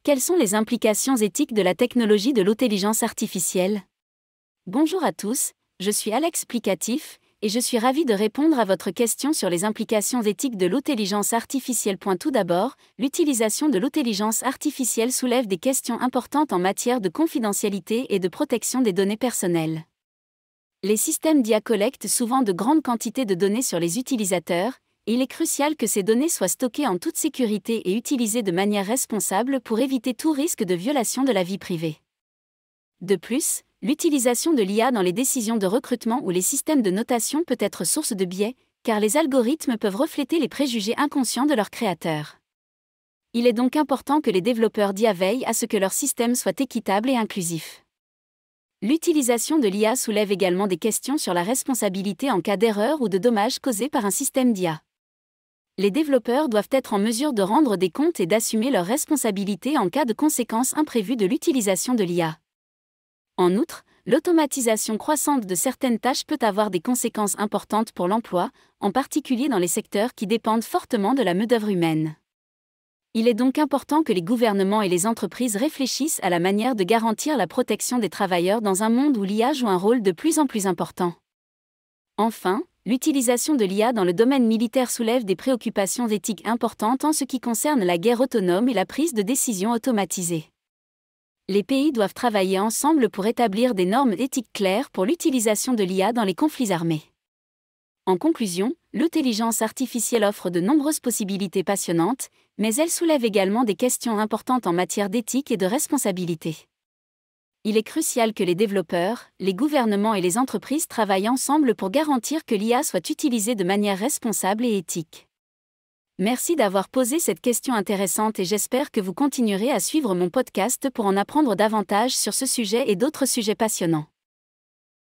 quelles sont les implications éthiques de la technologie de l'intelligence artificielle? Bonjour à tous, je suis Alex Plicatif, et je suis ravi de répondre à votre question sur les implications éthiques de l'intelligence artificielle. Tout d'abord, l'utilisation de l'intelligence artificielle soulève des questions importantes en matière de confidentialité et de protection des données personnelles. Les systèmes d'IA collectent souvent de grandes quantités de données sur les utilisateurs, et il est crucial que ces données soient stockées en toute sécurité et utilisées de manière responsable pour éviter tout risque de violation de la vie privée. De plus, l'utilisation de l'IA dans les décisions de recrutement ou les systèmes de notation peut être source de biais, car les algorithmes peuvent refléter les préjugés inconscients de leurs créateurs. Il est donc important que les développeurs d'IA veillent à ce que leur système soit équitable et inclusif. L'utilisation de l'IA soulève également des questions sur la responsabilité en cas d'erreur ou de dommages causés par un système d'IA. Les développeurs doivent être en mesure de rendre des comptes et d'assumer leurs responsabilités en cas de conséquences imprévues de l'utilisation de l'IA. En outre, l'automatisation croissante de certaines tâches peut avoir des conséquences importantes pour l'emploi, en particulier dans les secteurs qui dépendent fortement de la main-d'œuvre humaine. Il est donc important que les gouvernements et les entreprises réfléchissent à la manière de garantir la protection des travailleurs dans un monde où l'IA joue un rôle de plus en plus important. Enfin, l'utilisation de l'IA dans le domaine militaire soulève des préoccupations éthiques importantes en ce qui concerne la guerre autonome et la prise de décision automatisée. Les pays doivent travailler ensemble pour établir des normes éthiques claires pour l'utilisation de l'IA dans les conflits armés. En conclusion, l'intelligence artificielle offre de nombreuses possibilités passionnantes, mais elle soulève également des questions importantes en matière d'éthique et de responsabilité. Il est crucial que les développeurs, les gouvernements et les entreprises travaillent ensemble pour garantir que l'IA soit utilisée de manière responsable et éthique. Merci d'avoir posé cette question intéressante et j'espère que vous continuerez à suivre mon podcast pour en apprendre davantage sur ce sujet et d'autres sujets passionnants.